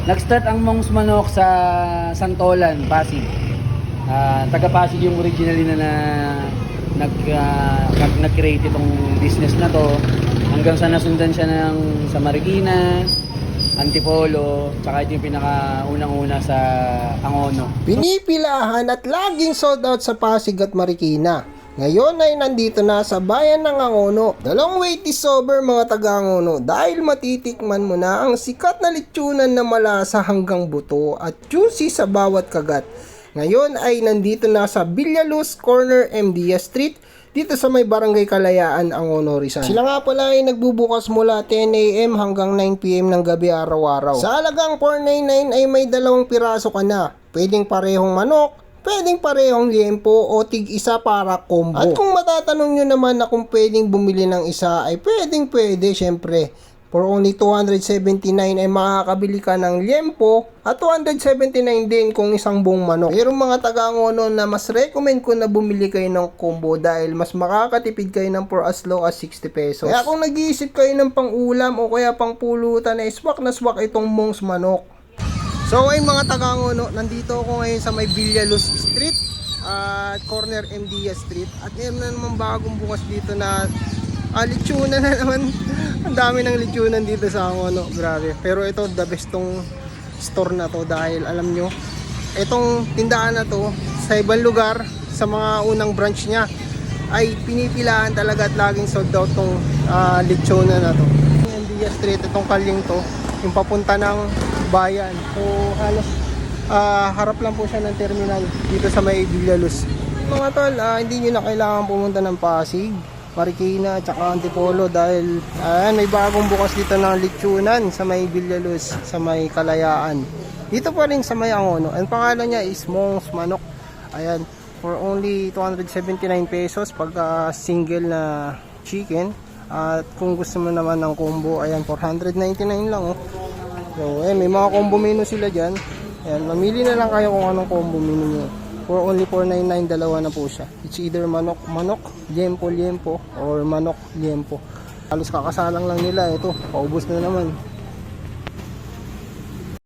Nag-start ang Mongs Manok sa Santolan, Pasig. Taga Pasig yung originally na nag-create itong business na to. Hanggang sa nasundan siya sa Marikina, Antipolo, tsaka ito yung pinaka-unang-una sa Angono. Pinipilahan at laging sold out sa Pasig at Marikina. Ngayon ay nandito na sa bayan ng Angono. The long wait is over mga taga-Angono dahil matitikman mo na ang sikat na litsunan na malasa hanggang buto at juicy sa bawat kagat. Ngayon ay nandito na sa Villaluz Corner MDS Street dito sa may Barangay Kalayaan, Angono, Rizal. Sila nga pala ay nagbubukas mula 10 AM hanggang 9 PM ng gabi araw-araw. Sa halagang 499 ay may 2 piraso ka na. Pwedeng parehong manok, pwedeng parehong liempo o tig-isa para combo. At kung matatanong nyo naman na kung pwedeng bumili ng isa ay pwede syempre. For only 279 ay makakabili ka ng liempo at 279 din kung isang buong manok. Pero mga taga-Angono na mas recommend ko na bumili kayo ng combo dahil mas makakatipid kayo ng for as low as 60 pesos. Kaya kung nag-iisip kayo ng pang-ulam o kaya pang-pulutan ay swak na swak itong Mongs Manok. So ayun mga taga-Angono, nandito ako ngayon sa may Villaluz Street at corner MDS Street. At ngayon na naman bagong bukas dito na litsunan na naman. Ang dami ng litsunan dito sa Angono, grabe. Pero ito the best tong store na to dahil alam nyo, itong tindahan na to sa ibang lugar, sa mga unang branch niya ay pinipilahan talaga at laging sold out tong litsunan na to. MDS Street, itong kalyeng to, yung papunta ng bayan. So halos harap lang po siya ng terminal dito sa may Villaluz. Mga tol, hindi nyo na kailangan pumunta ng Pasig, Marikina, tsaka Antipolo dahil may bagong bukas dito ng litsunan sa may Villaluz, sa may Kalayaan. Dito pa rin sa may Angono. Ang pangalan niya is Mongs Manok. Ayan, for only 279 pesos pagka single na chicken. At kung gusto mo naman ng combo, ayan, 499 lang oh. So, may mga combo menu sila dyan. Ayan, mamili na lang kayo kung anong combo menu nyo. For only 499, dalawa na po siya. It's either manok, liempo, or manok, liempo. Halos kakasalang lang nila. Ito, paubos na naman.